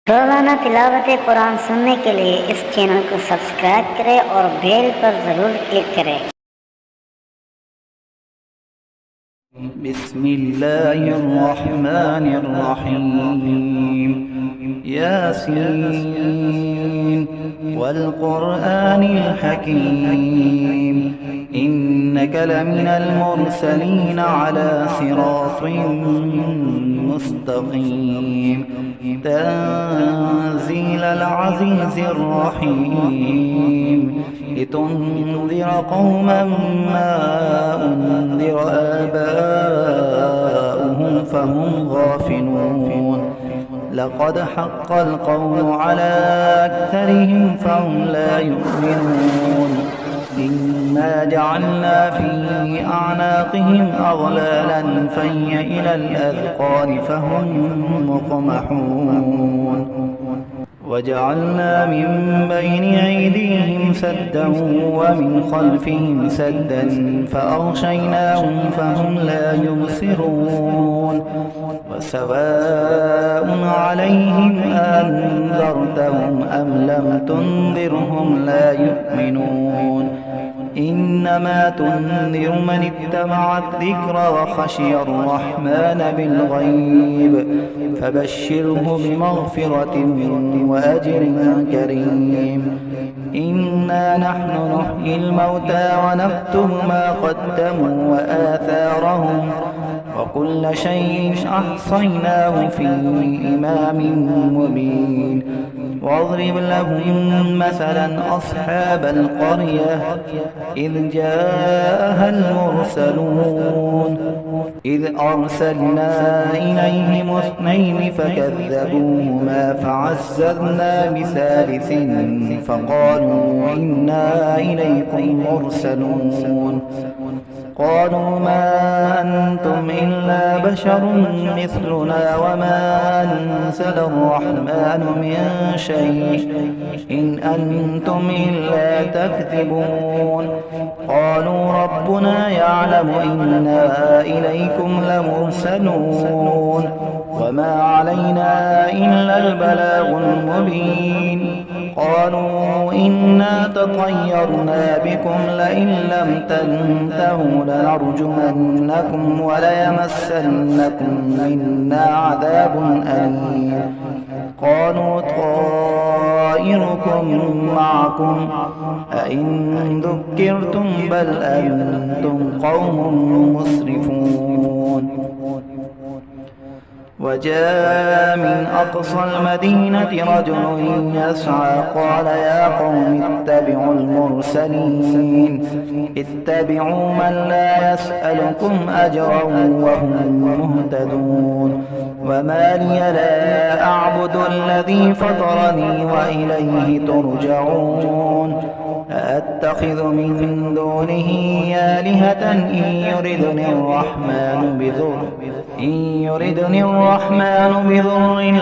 रोजाना तिलावत कुरान सुनने के लिए इस चैनल को सब्सक्राइब करें और बेल पर ज़रूर क्लिक करें। बिस्मिल्लाहिर्रहमानिर्रहीम। यासीन वल्कुरआनिल हकीम इन्नका लमिनल मुरसलीन अला सिरातिन मुस्तकीम तंज़ीलल अज़ीज़िर रहीम लितुन्ज़िर क़ौमन मा उन्ज़िर आबाउहुम फहुम गाफ़िलून लक़द हक़्क़ल क़ौलु अला अक्सरिहिम फहुम ला युमिनून इन्ना जअलना फ़ी अअनाक़िहिम अग़लालन फ़हिय इलल अज़क़ान फहुम मुक़महून वजअलना मिन बैनि अयदीहिम सद्दन वमिन ख़ल्फ़िहिम सद्दन फ़अग़शयनाहुम फ़हुम ला युबसिरून वसवाअ अलैहिम अअन्ज़रतहुम अम लम तुनज़िरहुम ला युमिनून इन्नमा तुनज़िरु मन इत्तबअ अज़्ज़िक्र वख़शिय अर्रहमान बिल्ग़ैब फबश्शिरहु बिमग़फ़िरतिन वअज्रिन करीम इन्ना नहनु नुह्यिल मौता वनक्तुबु मा क़द्दमू वआथारहुम वकुल्ल शैइन अहصयनाहु फ़ी इमामिन मुबीन واضرب لهم مثلا أصحاب القرية إذ جاءها المرسلون إذ أرسلنا إليهم اثنين فكذبوهما فعززنا بثالث فقالوا إنا إليكم مرسلون قالوا ما أنتم إلا بشر مثلنا وما أنزل الرحمن من شيء إن أنتم إلا تكذبون قالوا ربنا يعلم إنا إليكم لمرسلون وما علينا إلا البلاغ المبين قالوا إنا تطيرنا بكم لئن لم تنتهوا لنرجمنكم وليمسنكم منا عذاب أليم قالوا طائركم معكم أئن ذكرتم بل أنتم قوم مسرفون وجاء من أقصى المدينة رجل يسعى قال يا قوم اتبعوا المرسلين اتبعوا من لا يسألكم أجرا وهم مهتدون وما لي لا أعبد الذي فطرني وإليه ترجعون أأتخذ من دونه آلهة إن يردني الرحمن بضر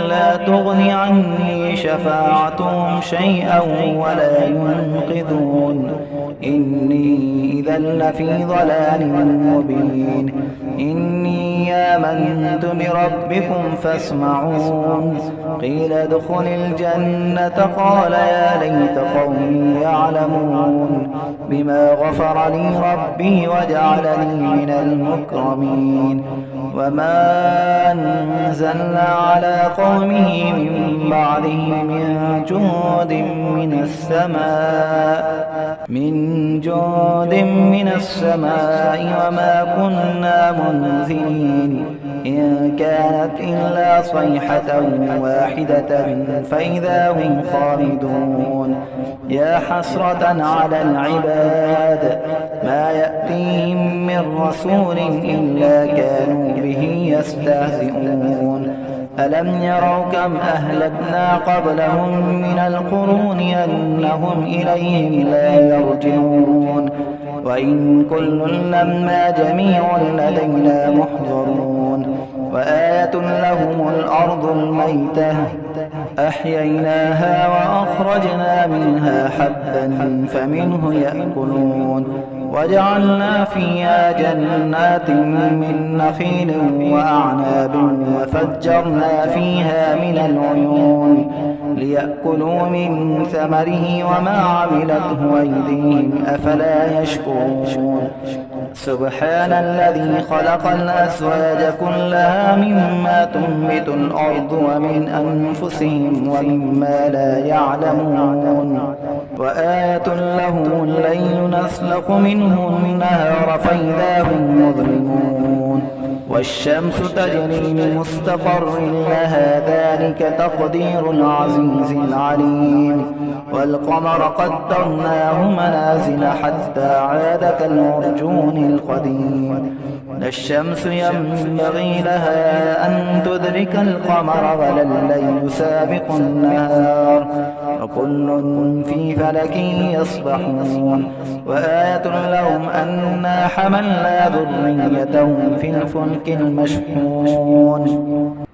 لا تغن عني شفاعتهم شيئا ولا ينقذون إني إذا لفي ضلال مبين إني آمنت بربكم فاسمعون قيل ادخل الجنة قال يا ليت قومي يعلمون بما غفر لي ربي وجعلني من المكرمين وما أنزلنا على قومه من بعده من جود من السماء وما كنا منزلين إن كانت إلا صيحة واحدة فإذا هم خالدون يا حسرة على العباد ما يأتيهم من رسول إلا كانوا به يستهزئون ألم يروا كم أهلكنا قبلهم من القرون أنهم إليهم لا يرجعون وإن كل لما جميع لدينا محضرون وآية لهم الأرض الميتة أحييناها وأخرجنا منها حبا فمنه يأكلون وجعلنا فيها جنات من نخيل وأعناب وفجرنا فيها من العيون ليأكلوا من ثمره وما عملته أيديهم أفلا يشكرون سبحان الذي خلق الأزواج كلها مما تنبت الأرض ومن أنفسهم ومما لا يعلمون وآية له الليل نسلخ منه النهار فإذا هم مظلمون والشمس تجري لمستقر لها ذلك تقدير العزيز العليم والقمر قدرناه منازل حتى عاد كالعرجون القديم لا الشمس ينبغي لها أن تدرك القمر ولا الليل سابق النهار وكل في فلك يسبحون وآية لهم أنا حملنا ذريتهم في الفلك المشحون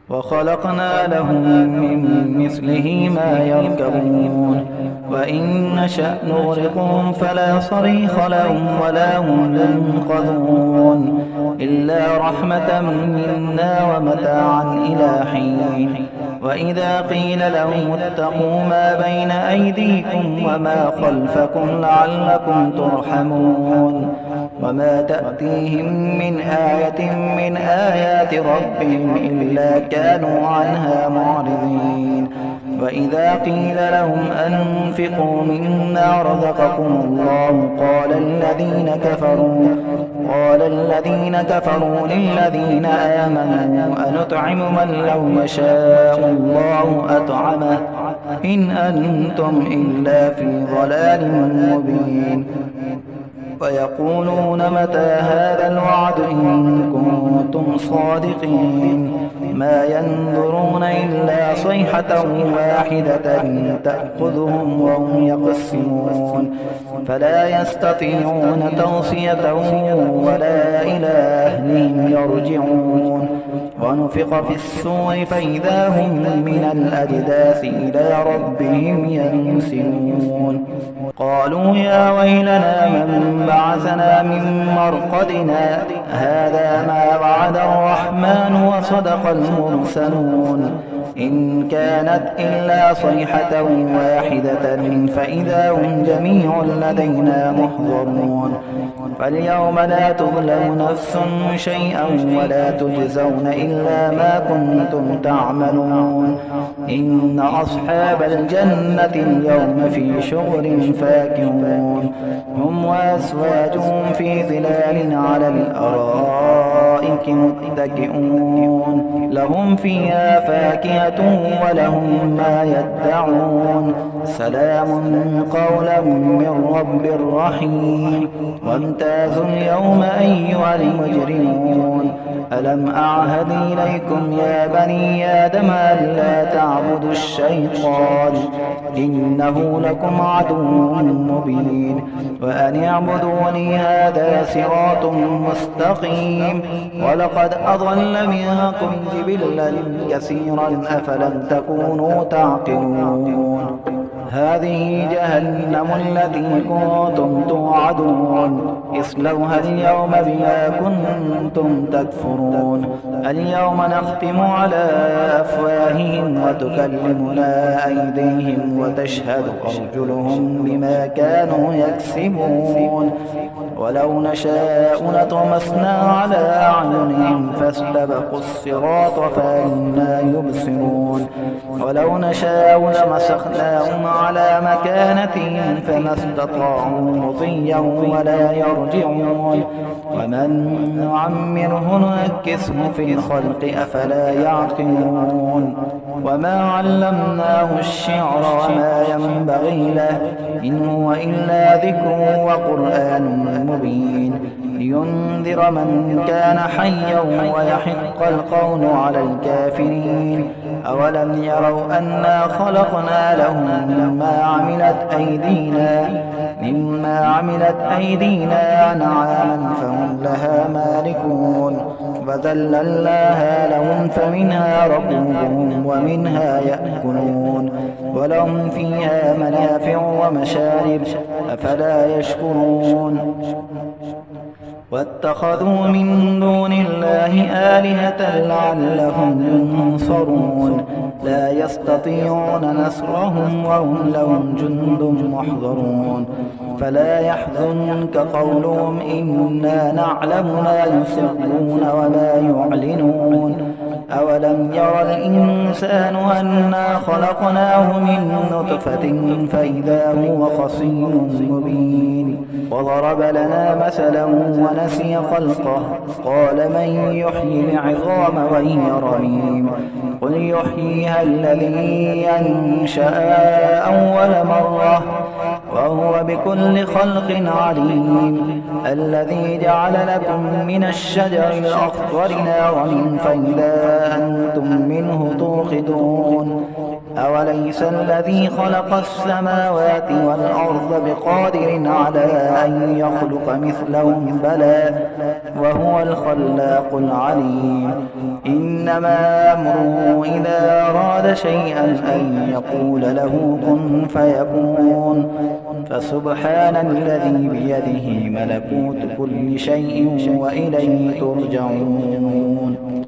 وخلقنا لهم من مثله ما يركبون وإن نشأ نغرقهم فلا صريخ لهم ولا هم ينقذون إلا رحمة منا ومتاعا إلى حين وإذا قيل لهم اتقوا ما بين أيديكم وما خلفكم لعلكم ترحمون وما تأتيهم من آية من آيات ربهم إلا كانوا عنها معرضين وإذا قيل لهم أنفقوا مما رزقكم الله قال الذين كفروا للذين آمنوا أنطعم من لو يشاء الله أطعمه إن أنتم إلا في ضلال مبين ويقولون متى هذا الوعد إن كنتم صادقين ما ينظرون إلا صيحة واحدة تأخذهم وهم يقسمون فلا يستطيعون توصية ولا إلى أهلهم يرجعون ونفخ في الصور فإذا هم من الأجداث إلى ربهم ينسلون قالوا يا ويلنا من بعثنا من مرقدنا هذا ما وعد الرحمن وصدق المرسلون إن كانت إلا صيحة واحدة فإذا هم جميع لدينا محضرون فاليوم لا تظلم نفس شيئا ولا تجزون إلا ما كنتم تعملون إن أصحاب الجنة اليوم في شغل فاكهون هم وأزواجهم في ظلال على الأرائك متكئون لهم فيها فاكهة ولهم ما يدعون سلام قولا من رب رحيم وامتازوا اليوم أيها المجرمون ألم أعهد إليكم يا بني آدم ألا تعبدوا الشيطان إنه لكم عدو مبين وأن اعبدوني هذا صراط مستقيم ولقد أضل منكم جبلا كثيرا أفلم تكونوا تعقلون هذه جهنم التي كنتم توعدون اصلوها اليوم بما كنتم تكفرون اليوم نختم على أفواههم وتكلمنا أيديهم وتشهد أرجلهم بما كانوا يكسبون ولو نشاء لطمسنا على أعينهم فاستبقوا الصراط فأنا يبصرون ولو نشاء لمسخناهم على مكانتهم فما استطاعوا مضيا ولا يرجعون ومن نعمره ننكسه في الخلق أفلا يعقلون وما علمناه الشعر وما ينبغي له إن هو إلا ذكر وقرآن مبين لينذر من كان حيا ويحق القول على الكافرين أولم يروا أنا خلقنا لهم مما عملت أيدينا أنعاما فهم لها مالكون فذللناها لهم فمنها ركوبهم ومنها يأكلون ولهم فيها منافع ومشارب أفلا يشكرون واتخذوا من دون الله آلهة لعلهم ينصرون لا يستطيعون نصرهم وهم لهم جند محضرون فلا يحزنك قولهم إنا نعلم ما يسرون وما يعلنون أولم ير الإنسان أنا خلقناه من نطفة فإذا هو خصيم مبين وضرب لنا مثلا ونسي خلقه قال من يحيي العظام وهي رميم قل يحييها الذي أنشأها أول مرة وهو بكل خلق عليم الذي جعل لكم من الشجر الأخضر نارا فإذا أنتم منه توقدون أوليس الذي خلق السماوات والأرض بقادر على أن يخلق مثلهم بلى وهو الخلاق العليم إنما أمره إذا أراد شيئا أن يقول له كن فيكون فسبحان الذي بيده ملكوت كل شيء وإليه ترجعون